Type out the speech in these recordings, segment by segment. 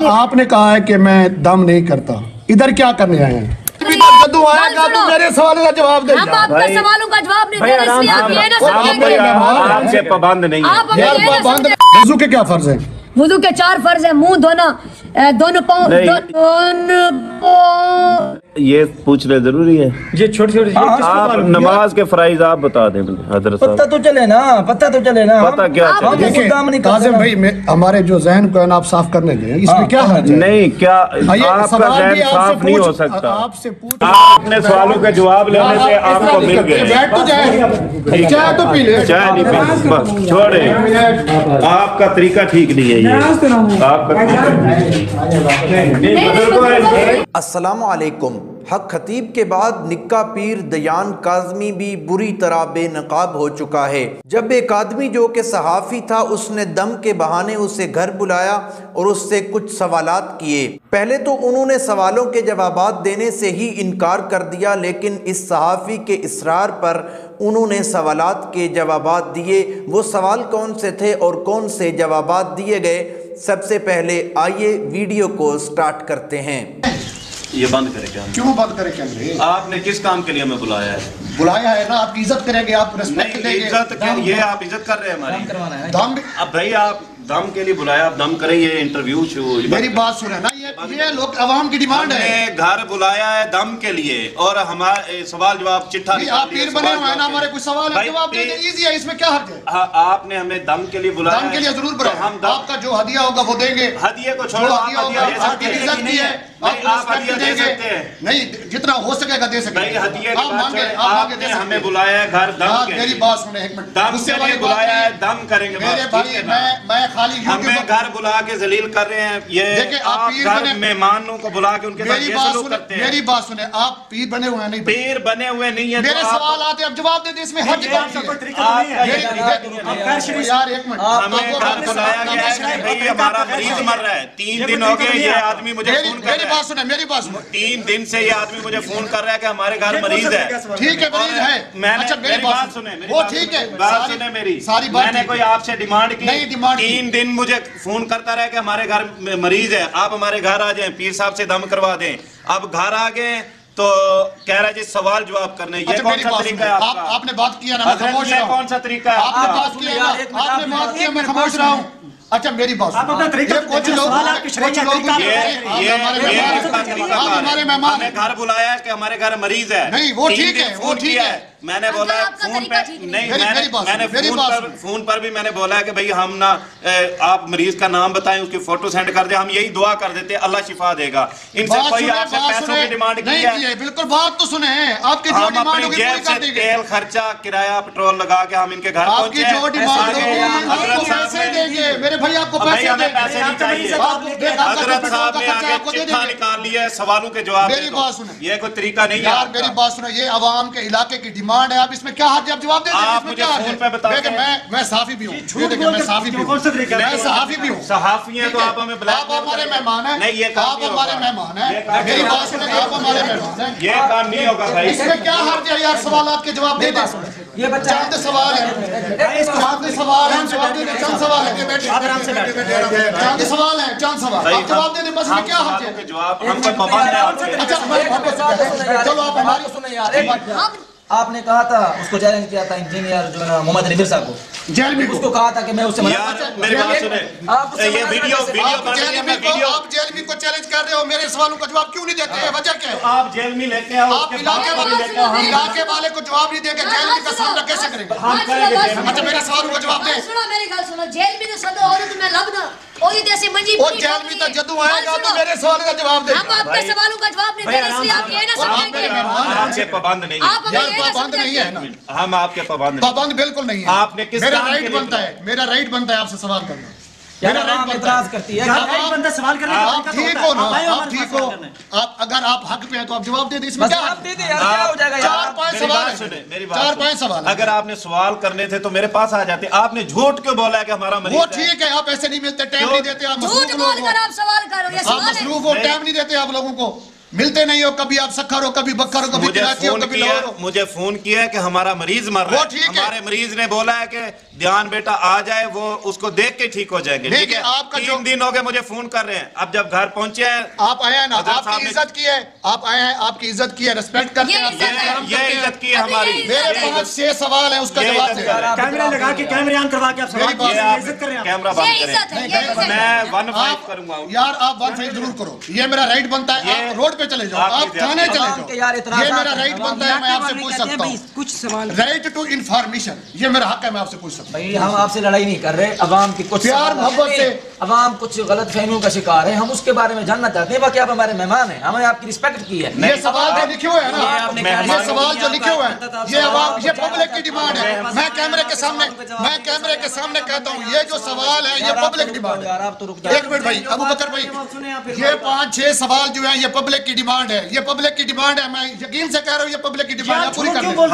آپ نے کہا ہے کہ میں دم نہیں کرتا، ادھر کیا کرنے آئے ہیں؟ جدو آئے گا تو میرے سوالوں کا جواب دے ہم آپ کے سوالوں کا جواب نہیں دے رہے، اس لیے آپ یہ نہ سمجھیں کہ آپ سے پابند نہیں ہے۔ وضو کے کیا فرض ہیں؟ وضو کے 4 فرض ہیں، منہ دھونا، دونوں پاؤں یہ پوچھنا ضروری ہے۔ یہ چھوٹی چھوٹی آپ نماز کے فرائض آپ بتا دیں حضرت صاحب۔ پتہ تو چلے نا، پتہ تو چلے نا۔ پتہ کیا چلے؟ دیکھیں قاسم بھائی، ہمارے جو ذہن کو ہے نا آپ صاف کرنے دیں، اس میں کیا حرج ہے؟ نہیں، کیا آپ کا ذہن صاف نہیں ہو سکتا؟ آپ اپنے سوالوں کے جواب لینے سے آپ کو مل گئے۔ چائے تو پی لے، چائے نہیں پی، بس چھوڑیں، آپ کا طریقہ ٹھیک نہیں ہے یہ، آپ کا السلام علیکم۔ حق خطیب کے بعد نکا پیر دیان کاظمی بھی بری طرح بے نقاب ہو چکا ہے۔ جب ایک آدمی جو کہ صحافی تھا، اس نے دم کے بہانے اسے گھر بلایا اور اس سے کچھ سوالات کیے۔ پہلے تو انہوں نے سوالوں کے جوابات دینے سے ہی انکار کر دیا، لیکن اس صحافی کے اصرار پر انہوں نے سوالات کے جوابات دیے۔ وہ سوال کون سے تھے اور کون سے جوابات دیے گئے، سب سے پہلے آئیے ویڈیو کو سٹارٹ کرتے ہیں۔ یہ بند کرے کیا؟ کیوں بند کرے کیمرے؟ آپ نے کس کام کے لیے ہمیں بلایا ہے؟ بلایا ہے نا، آپ کی عزت کریں گے، آپ ریسپیکٹ دیں گے۔ عزت یہ آپ عزت کر رہے ہیں ہماری؟ دم اب بھائی آپ دم کے لیے بلایا، آپ دم کریں، یہ انٹرویو میری بات سنیں نا، یہ لوگ عوام کی ڈیمانڈ ہے۔ ہم نے گھر بلایا ہے دم کے لیے اور ہمارے سوال جواب چٹھا آپ پیر بنے ہوئے ہیں نا، ہمارے کوئی سوال ہے جواب دے دیں، ایزی ہے، اس میں کیا حرج ہے؟ آپ نے ہمیں دم کے لیے بلایا، دم کے لیے ضرور بلایا، آپ کا جو ہدیہ ہوگا وہ دیں گے۔ ہدیہ کو چھوڑو، آپ کی عزت کی ہے، آپ ہدیہ دے سکتے ہیں، نہیں جتنا ہو سکے گا دے سکتے ہیں۔ ہدیہ کی بات چھوڑیں، آپ نے ہمیں بلایا ہے گھر دم کے لیے۔ میری بات سنیں ایک منٹ، دم کے لیے بلایا ہے، دم کریں گے۔ میرے بھائی میں خالی ہمیں گھر بلا کے ذلیل کر رہے ہیں، یہ آپ گھر مہمانوں کو بلا کے ان کے ساتھ یہ سلوک کرتے ہیں۔ میری بات سنیں، آپ پیر بنے ہوئے ہیں؟ نہیں پیر بنے ہوئے نہیں ہیں، میرے سوال آتے اب جواب دے دیں، اس میں حرج کون سی ہے؟ یار ایک منٹ، ہمیں گھر بلایا گیا ہے کہ بھئی ہمارا مریض مر رہا ہے، 3 دن ہو گئے یہ آدمی مجھے فون کر رہا ہے، میری بات سنیں 3 دن سے یہ آدمی مجھے فون کر رہا ہے کہ ہمارے گھر مریض ہے۔ ٹھیک ہے، مریض ہے، اچھا میری بات سنیں، وہ ٹھیک ہے، بات سنیں میری، میں نے کوئی آپ سے ڈیمانڈ کی؟ 3 دن مجھے فون کرتا رہا کہ ہمارے گھر مریض ہے، آپ ہمارے گھر آ جائیں، پیر صاحب سے دم کروا دیں۔ اب گھر آ گئے تو کہہ رہا ہے جی سوال جواب کرنے، یہ کون سا طریقہ ہے آپ کا؟ آپ نے بات کیا نا، میں خاموش رہا ہوں۔ کون سا طریقہ ہے آپ نے بات کیا، میں خاموش رہا ہوں۔ اچھا میری بات سنیں، کچھ لوگ ہمارے مہمان ہمیں گھر بلایا ہے کہ ہمارے گھر مریض ہے، نہیں وہ ٹھیک ہے، وہ ٹھیک ہے، میں نے بولا فون پہ نہیں، میں نے فون پر بھی میں نے بولا کہ بھئی ہم نا آپ مریض کا نام بتائیں، اس کی فوٹو سینڈ کر دیں، ہم یہی دعا کر دیتے ہیں اللہ شفا دے گا۔ ان سے کوئی آپ سے پیسوں کی ڈیمانڈ کی ہے؟ بالکل بات تو سنیں، آپ کی جو ڈیمانڈ ہوگی پوری کر دیں گے۔ تیل خرچہ کرایہ پٹرول لگا کے ہم ان کے گھر پہنچے، آپ کی جو ڈیمانڈ ہوگی آپ کو پیسے دیں گے، میرے بھائی آپ کو پیسے دیں گے۔ نہیں چاہیے، حضرت صاحب نے آگے چٹھا نکال لیا ہے، سوالوں کے جواب میری بات سنیں، یہ کوئی طریقہ نہیں ہے۔ یار میری بات سنیں، یہ عوام کے علاقے کی ڈیمانڈ ہے، آپ اس میں کیا حرج ہے؟ آپ جواب دے دیں، آپ مجھے فون پہ بتا دیں۔ میں صحافی بھی ہوں، میں صحافی بھی ہوں، میں صحافی بھی ہوں، صحافی ہیں تو آپ ہمیں بلا، آپ ہمارے مہمان ہیں، نہیں یہ کام آپ ہمارے مہمان ہیں، میری بات سنیں، آپ ہمارے مہمان ہیں، یہ کام نہیں ہوگا بھائی۔ اس میں کیا حرج ہے یار؟ سوالات کے جواب دے دیں، چند سوال ہیں، چند سوال ہیں، جواب دے دیں، چند سوال ہیں، چند سوال ہیں، چند سوال آپ جواب دے دیں، بس میں کیا حرج ہے؟ جواب ہم پر پابند ہے۔ اچھا چلو آپ ہماری سنیں۔ آپ نے کہا تھا، اس کو چیلنج کیا تھا انجینئر جو ہے نا محمد علی مرزا کو، جیل میں اس کو کہا تھا کہ میں اس سے یار میری بات سنیں، یہ ویڈیو بن رہی ہے، میں ویڈیو آپ جیلمی کو چیلنج کر رہے ہو، میرے سوالوں کا جواب کیوں نہیں دیتے ہیں؟ وجہ کیا ہے؟ آپ جیل میں لے کے آؤ، آپ علاقے والے کو جواب نہیں دیں گے، جیلمی کا سامنا کیسے کریں گے؟ اچھا میرے سوالوں کا جواب دیں۔ سنو میری گل سنو، جیل میں سدو اور تمہیں لبنا اوہی دیسی منجی وہ جیل میں تک جدو آئے گا تو میرے سوال کا جواب دیں۔ ہم آپ کے سوالوں کا جواب نہیں دے رہے، اس لیے آپ یہ نہ سمجھیں کہ آپ کے پابند نہیں ہیں، آپ ہمیں یہ نہ پابند نہیں ہے نا، ہم آپ کے پابند نہیں، پابند بالکل نہیں ہے۔ آپ نے کس میرا کام کے رائٹ لیے بنتا ہے، میرا رائٹ بنتا ہے آپ سے سوال کرنا، میرا رائٹ اعتراض کرتی ہے۔ آپ ٹھیک ہو نا، آپ ٹھیک ہو، اگر آپ حق پہ ہیں تو آپ جواب دے دیں، اس میں کیا حق؟ کیا ہو جائے گا؟ 4-5 سوال ہیں، 4-5 سوال ہیں۔ اگر آپ نے سوال کرنے تھے تو میرے پاس آ جاتے، آپ نے جھوٹ کیوں بولا ہے کہ ہمارا مریض ہے؟ وہ ٹھیک ہے، آپ ایسے نہیں ملتے، ٹائم نہیں دیتے، آپ جھوٹ مصروف بول لوگ کر ہو، آپ سوال کرو، یہ آپ سوال ہے۔ مصروف ہو، ٹائم نہیں دیتے آپ لوگوں کو۔ मिलते नहीं हो, कभी आप सखर हो, कभी बकर हो, कभी कराची हो, कभी लाहौर हो। मुझे फोन किया है कि हमारा मरीज मर रहा है, हमारे मरीज ने बोला है कि ध्यान बेटा आ जाए, वो उसको देख के ठीक हो जाएंगे। ठीक है, आपका 3 दिन हो गए मुझे फोन कर रहे हैं। अब जब घर पहुंचे हैं, आप आए हैं ना, आपकी इज्जत की है, आप आए हैं, आपकी इज्जत की है, रिस्पेक्ट करते हैं, ये इज्जत की है हमारी। मेरे 5-6 सवाल है, उसका जवाब दे। कैमरा लगा के कैमरे ऑन करवा के आप सवाल इज्जत कर रहे हैं। कैमरा बंद करें, मैं 1-5 करूंगा यार। आप 1-5 जरूर करो, ये मेरा राइट बनता है। आप रोड पे चले जाओ, आप थाने चले जाओ, ये मेरा राइट बनता है, मैं आपसे पूछ सकता हूँ। कुछ सवाल, राइट टू इंफॉर्मेशन, ये मेरा हक है, मैं आपसे पूछ सकता हूँ। हम आपसे लड़ाई नहीं कर रहे, अवाम की कुछ प्यार मोहब्बत से अवाम कुछ गलत फहमियों का शिकार है, हम उसके बारे में जानना चाहते हैं। बाकी आप हमारे मेहमान हैं, हमने आपकी रिस्पेक्ट की है। ये सवाल जो लिखे हुए हैं ना, ये सवाल जो लिखे हुए हैं, ये अवाम, ये पब्लिक की डिमांड है। मैं कैमरे के सामने कहता हूँ, ये जो सवाल है ये पब्लिक डिमांड है। एक मिनट भाई, अबू बकर भाई, ये 5-6 सवाल जो है ये पब्लिक की डिमांड है, ये पब्लिक की डिमांड है। मैं यकीन से कह रहा हूँ ये पब्लिक की डिमांड है, पूरी कर दो।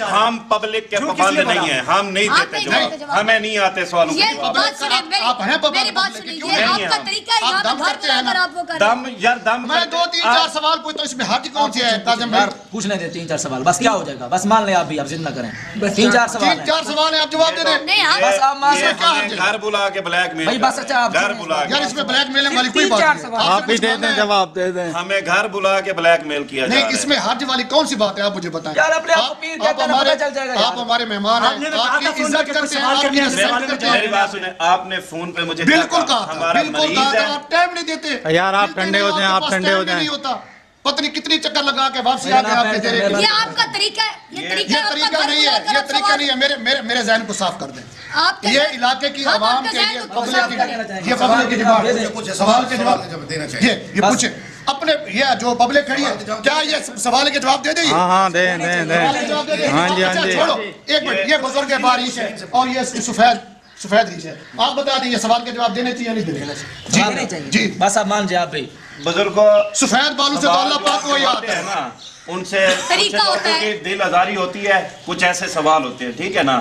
हम पब्लिक के पाबंद नहीं है, हम नहीं देते जवाब, हमें नहीं आते सवालों के जवाब। आप हैं पब्लिक, मेरी बात सुनिए, ये आपका तरीका है, आप दम करते हैं ना। दम यार, दम मैं 2-3-4 सवाल पूछता हूँ, इसमें हर्ज कौन सी है? काज़िम भाई पूछने दे 3-4 सवाल, बस क्या हो जाएगा, बस मान लें आप भी, आप जिद न करें। 3-4 सवाल 3-4 सवाल है, आप जवाब दे दें। बस आप मान लें, क्या हर्ज है? घर बुला के ब्लैकमेल भाई बस अच्छा, आप घर बुला यार, इसमें ब्लैकमेल वाली कोई बात नहीं। आप भी दे दें, जवाब दे दें। हमें घर बुला के ब्लैकमेल किया नहीं, इसमें हर्ज वाली कौन सी बात है, आप मुझे बताएं। यार अपने आप को पीर कहते हैं, पता चल जाएगा। आप हमारे मेहमान हैं, आपकी इज्जत करते हैं, आपकी रिस्पेक्ट करते हैं। मेरी बात सुने, आपने फोन पे मुझे बिल्कुल कहा, हमारा बिल्कुल कहा, आप टाइम नहीं देते यार। आप ठंडे हो जाएं, आप ठंडे हो जाएं। पत्नी कितनी चक्कर लगा के वापसी आके आपके दे रहे हैं। ये आपका तरीका है, ये तरीका नहीं है, ये तरीका नहीं है। मेरे ज़हन को साफ कर दें। ये इलाके की आवाम के लिए पब्लिक की डिमांड है, सवाल के जवाब देना चाहिए। ये पूछे अपने, ये जो पब्लिक खड़ी है, क्या ये सवाल के जवाब दे दें? हाँ दे। हाँ जी। छोड़ो एक मिनट, ये बुजुर्ग बारिश है और ये सफेद रीछ है। आप बता दें, ये सवाल के जवाब देने चाहिए, नहीं देने चाहिए? जी बस आप मान जाए। आप भाई बुजुर्गों, सफेद बालू से तो अल्लाह पाक को याद है ना, उनसे दिल आजारी होती है, कुछ ऐसे सवाल होते हैं, ठीक है ना।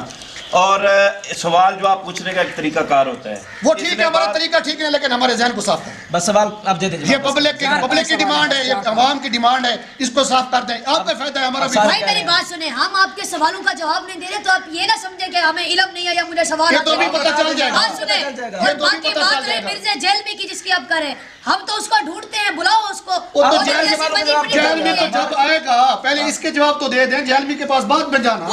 और सवाल जो आप पूछने का एक तरीका कार होता है, वो ठीक है, हमारा तरीका ठीक है, लेकिन हमारे ज़हन को साफ करें। बस सवाल आप दे दीजिए। ये पब्लिक की डिमांड है, ये आवाम की डिमांड है, इसको साफ कर दें। आपका फायदा है, हमारा भी। भाई मेरी बात सुने, हम आपके सवालों का जवाब नहीं दे रहे, तो आप ये ना समझे कि हमें इल्म नहीं है या मुझे सवाल। ये तो भी पता चल जाएगा। बात सुने, और बाकी बात रही मिर्जा जेलमी की, जिसकी आप करें, हम तो उसको ढूंढते हैं, बुलाओ उसको। जेल में तो जब आएगा पहले इसके जवाब तो दे दें, जेल में के पास बाद में जाना।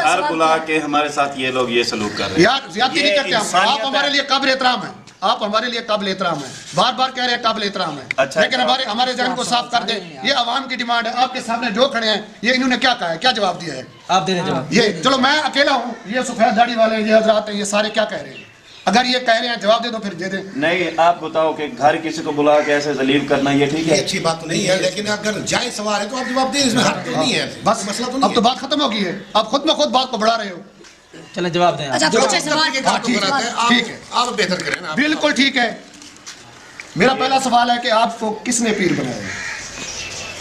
घर बुला के हमारे साथ ये लोग ये सलूक कर रहे हैं यार, ज्यादती नहीं करते हम। आप हमारे लिए काबिल एहतराम है, आप हमारे लिए काबिल एहतराम है, बार बार कह रहे हैं काबिल एहतराम है। अच्छा, लेकिन हमारे ज़हन को साफ कर दें। ये आवाम की डिमांड है, आपके सामने जो खड़े हैं, ये इन्होंने क्या कहा है, क्या जवाब दिया है, आप दे दें जवाब। ये चलो, मैं अकेला हूँ, ये सफेद दाढ़ी वाले, ये हजरात हैं, ये सारे क्या कह रहे हैं? अगर ये कह रहे हैं जवाब दे दो, फिर दे दें। नहीं, आप बताओ कि घर किसी को बुला के ऐसे जलील करना ये ठीक है? अच्छी बात तो नहीं है, लेकिन अगर जायज सवाल है तो आप जवाब दें, इसमें हर्ज तो नहीं है। बस मसला तो नहीं अब तो बात खत्म हो गई है, आप खुद में खुद बात को बढ़ा रहे हो। चले जवाब दें। अच्छा, पूछे सवाल। ठीक है, आप बेहतर करें ना। बिल्कुल ठीक है। मेरा पहला सवाल है कि आपको किसने पीर बनाया?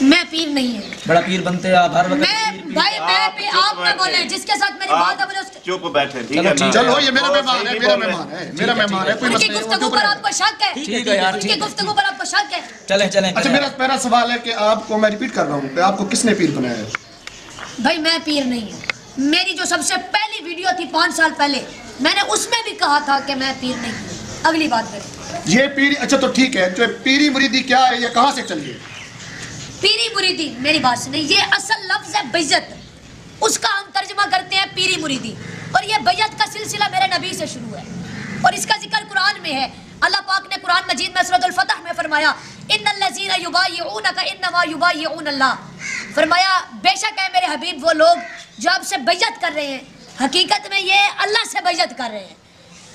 मैं पीर नहीं है। बड़ा पीर बनते हैं आप हर वक्त। भाई मैं आप ना बोले, जिसके साथ मेरी बात है बोले उसके चुप बैठे, ठीक है? चलो, ये मेरा मेहमान है, मेरा मेहमान है, मेरा मेहमान है, कोई मसला नहीं। गुफ्तगू पर आपको शक है? ठीक है यार, उनकी गुफ्तगू पर आपको शक है? चलें। अच्छा, मेरा पहला सवाल है कि आपको, मैं रिपीट कर रहा हूँ, कि आपको किसने पीर बनाया है? भाई मैं पीर नहीं हूँ। मेरी जो सबसे पहली वीडियो थी 5 साल पहले, मैंने उसमें भी कहा था कि मैं पीर नहीं हूँ। अगली बात करें। ये पीरी, अच्छा तो ठीक है, जो पीरी मुरीदी क्या है, ये कहाँ से चली है? पीरी मुरीदी, मेरी बात सुनिए, ये असल लफ्ज है बैयत, उसका हम तर्जमा करते हैं पीरी मुरीदी। और ये बैयत का सिलसिला मेरे नबी से शुरू है, और इसका जिक्र कुरान में है। अल्लाह पाक ने कुरान मजीद में सूरह अल-फतह में फरमाया, इन्नल्लज़ीना युबायिऊनका इन्नमा युबायिऊन अल्लाह, फरमाया बेशक है मेरे हबीब वो लोग जो आपसे बैयत कर रहे हैं, हकीकत में ये अल्लाह से बैयत कर रहे हैं।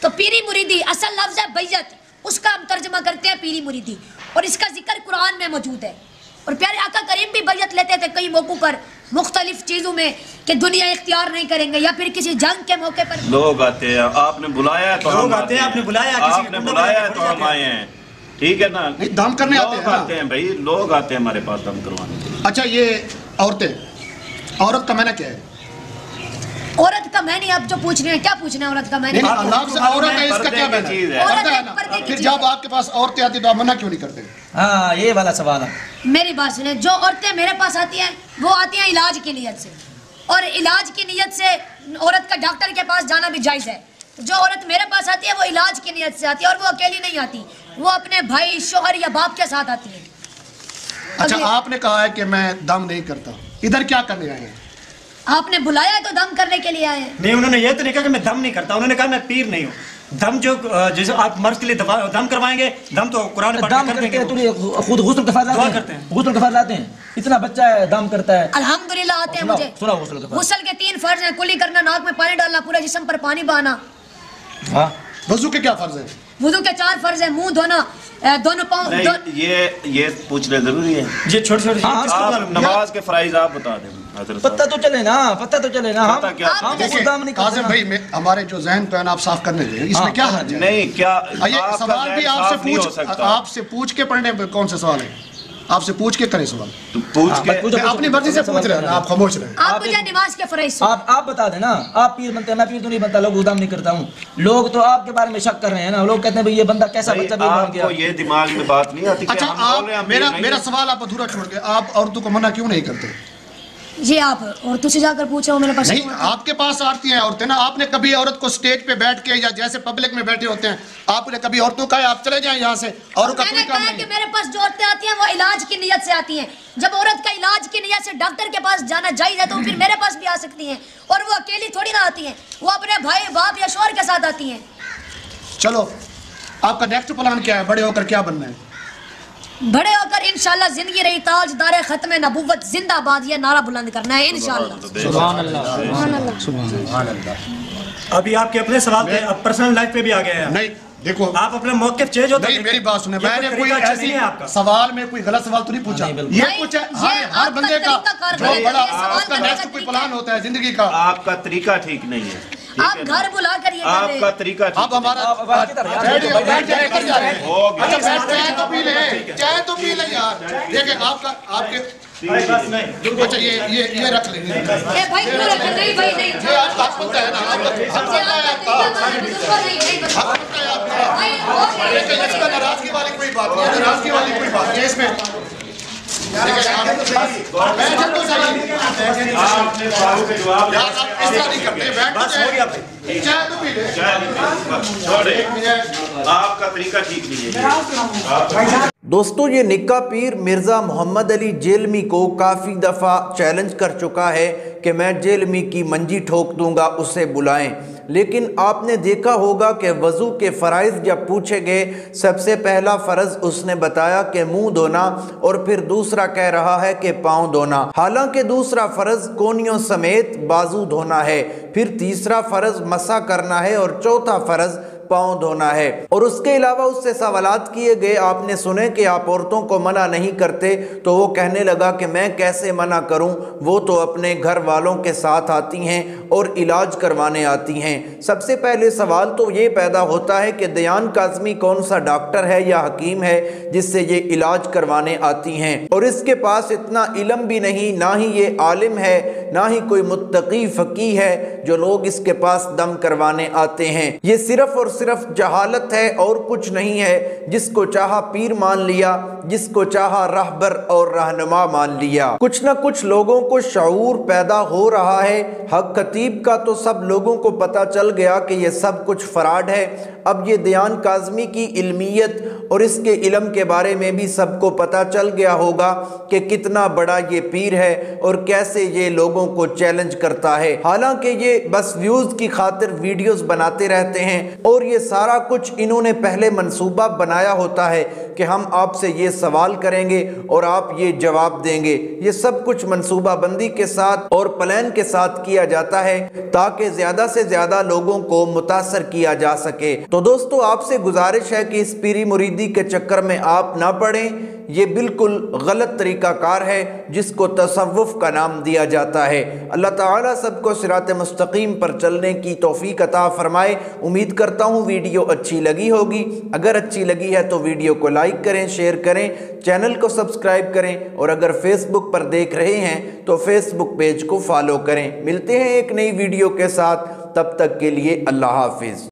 तो पीरी मुरीदी असल लफ्ज है बैयत, उसका हम तर्जमा करते हैं पीरी मुरीदी, और इसका जिक्र कुरान में मौजूद है। और प्यारे आका करीम भी बैयत लेते थे कई मौकों पर, मुख्तलिफ चीज़ों में, कि दुनिया इख्तियार नहीं करेंगे, या फिर किसी जंग के मौके पर। लोग आते हैं, आपने बुलाया तो लोग आते हैं, आपने बुलाया, आपने बुलाया तो हम आए हैं, ठीक है ना? दम करने आते हैं भाई, लोग आते हैं हमारे पास दम करवाने के लिए। अच्छा, ये औरतें, औरत का मैंने क्या है? औरत का मैंने आप जो पूछ रहे हैं, क्या पूछना है औरत का मैंने? अल्लाह से औरत है, इसका क्या मैंने चीज है? पर्दा है ना। फिर जब आपके पास औरतें आती तो आप मना क्यों नहीं करते? हाँ, ये वाला सवाल है। मेरी बात सुने, जो औरतें मेरे पास आती हैं वो आती हैं इलाज की नीयत से, और इलाज की नीयत से औरत का डॉक्टर के पास जाना भी जायज़ है। जो औरत मेरे पास आती है वो इलाज की नीयत से आती है, और वो अकेली नहीं आती, वो अपने भाई, शोहर या बाप के साथ आती है। अच्छा, आपने कहा है कि मैं दम नहीं करता, इधर क्या करने आए हैं? आपने बुलाया है तो दम करने के लिए आए हैं। नहीं, उन्होंने ये तो नहीं कहा कि मैं दम नहीं करता, उन्होंने कहा मैं पीर नहीं हूँ। दम जो जैसे आप मर्द के लिए दम करवाएंगे, दम तो कुरान में पढ़ के कर देंगे। खुद गुस्ल के फायदा करते हैं, गुस्ल के फायदा आते हैं। इतना बच्चा है दम करता है, अल्हम्दुलिल्लाह आते हैं मुझे। गुस्ल के 3 फर्ज हैं, कुली करना, नाक में पानी डालना, पूरे जिस्म पर पानी बहाना। हाँ, वजू के क्या फर्ज है? वुजू के 4 फर्ज हैं, मुंह धोना, दोनों पाँव। ये पूछना जरूरी है। ये छोटे-छोटे नमाज के फराइज आप बता दें। पता तो चले ना, पता तो चले ना। हम क्या? काज़िम भाई, हमारे जो जहन पे आप साफ करने दे, इसमें क्या हर्ज है? नहीं, क्या ये सवाल भी आपसे पूछ के पढ़ने पे कौन सा सवाल है? आपसे पूछ के करें सवाल, तो पूछ के अपनी मर्जी से पूछ रहे हैं, आप खामोश रहे। आप मुझे नमाज के फराइज आप बता देना। आप पीर बनते हैं, मैं पीर तो नहीं बनता, लोग गुदाम नहीं करता हूँ। लोग तो आपके बारे में शक कर रहे हैं ना, लोग कहते हैं भाई ये बंदा कैसा बच्चा पीर बन गया। ये दिमाग में बात नहीं आती। अच्छा, आप मेरा सवाल आप अधूरा छोड़ के आप औरतों को मना क्यों नहीं करते? ये आप औरतों से जाकर पूछो, मेरे पास नहीं, आपके पास आती हैं औरतें ना। आपने कभी औरत को स्टेज पे बैठ के या जैसे पब्लिक में बैठे होते हैं, आपने कभी औरतों का आप चले जाएं यहाँ से, और मैंने कहा कि मेरे पास जो औरतें आती हैं वो इलाज की नियत से आती हैं। जब औरत का इलाज की नियत से डॉक्टर के पास जाना जायज़ है तो फिर मेरे पास भी आ सकती हैं, और वो अकेली थोड़ी ना आती हैं, वो अपने भाई, बाप या शोहर के साथ आती हैं। चलो, आपका नेक्स्ट प्लान क्या है? बड़े होकर क्या बनना है? बड़े होकर इंशाल्लाह जिंदगी रही ताजदार खत्म नबूवत जिंदाबाद, ये नारा बुलंद करना है इंशाल्लाह। सुभान अल्लाह, सुभान अल्लाह। अभी आपके अपने सवाल पे, अब पर्सनल लाइफ पे भी आ गए हैं। नहीं, देखो, आप अपने मौक़िफ़ चेंज होता है। नहीं, मेरी बात सुने, मैंने कोई ऐसी सवाल में कोई गलत सवाल तो नहीं पूछा। ये पूछा हर बंदे का जो बड़ा उसका नेक्स्ट कोई प्लान होता है जिंदगी का। आपका तरीका ठीक नहीं है। आप घर बुला कर ये आपका तरीका आप हमारा चाय तो पी ले यार। देखिए आपका आपके अच्छा ये रख लेंगे। ए भाई क्यों रख नहीं भाई? नहीं, ये आज बात बनता है ना, आपका इसमें नाराजगी वाली कोई बात नहीं है, नाराजगी वाली कोई बात नहीं है इसमें। आपका तरीका ठीक नहीं है। दोस्तों, ये निक्का पीर मिर्ज़ा मोहम्मद अली जेलमी को काफ़ी दफ़ा चैलेंज कर चुका है कि मैं जेलमी की मंजी ठोक दूंगा, उसे बुलाएं। लेकिन आपने देखा होगा कि वज़ू के फ़राइज़ जब पूछे गए, सबसे पहला फ़र्ज़ उसने बताया कि मुंह धोना, और फिर दूसरा कह रहा है कि पाँव धोना। हालांकि दूसरा फ़र्ज़ कोहनियों समेत बाजू धोना है, फिर तीसरा फ़र्ज़ मसा करना है, और चौथा फ़र्ज़ पाँव धोना है। और उसके अलावा उससे सवालात किए गए, आपने सुने कि आप औरतों को मना नहीं करते, तो वो कहने लगा कि मैं कैसे मना करूं, वो तो अपने घर वालों के साथ आती हैं और इलाज करवाने आती हैं। सबसे पहले सवाल तो ये पैदा होता है कि दयान काज़मी कौन सा डॉक्टर है या हकीम है जिससे ये इलाज करवाने आती हैं, और इसके पास इतना इल्म भी नहीं, ना ही ये आलिम है, ना ही कोई मुत्तकी फ़क़ी है जो लोग इसके पास दम करवाने आते हैं। ये सिर्फ़ और सिर्फ जहालत है और कुछ नहीं है। जिसको चाहा पीर मान लिया, जिसको चाहा रहबर और रहनुमा मान लिया। कुछ न कुछ लोगों को शऊर पैदा हो रहा है। हक खतीब का तो सब लोगों को पता चल गया कि ये सब कुछ फ्रॉड है। अब ये दयान काज़मी की इल्मियत और इसके इल्म के बारे में भी सबको पता चल गया होगा कि कितना बड़ा ये पीर है और कैसे ये लोगों को चैलेंज करता है। हालांकि ये बस व्यूज़ की खातिर वीडियोस बनाते रहते हैं, और ये सारा कुछ इन्होंने पहले मंसूबा बनाया होता है कि हम आपसे ये सवाल करेंगे और आप ये जवाब देंगे। ये सब कुछ मंसूबा बंदी के साथ और प्लान के साथ किया जाता है ताकि ज़्यादा से ज़्यादा लोगों को मुतासर किया जा सके। तो दोस्तों, आपसे गुजारिश है कि इस पीरी मुरीदी के चक्कर में आप ना पड़ें। یہ بالکل غلط طریقہ کار ہے جس کو تصوف کا نام دیا جاتا ہے۔ اللہ تعالیٰ سب کو صراط مستقیم پر چلنے کی توفیق عطا فرمائے۔ امید کرتا ہوں ویڈیو اچھی لگی ہوگی۔ اگر اچھی لگی ہے تو ویڈیو کو لائک کریں، شیئر کریں، چینل کو سبسکرائب کریں، اور اگر فیس بک پر دیکھ رہے ہیں تو فیس بک پیج کو فالو کریں۔ ملتے ہیں ایک نئی ویڈیو کے ساتھ، تب تک کے لیے اللہ حافظ۔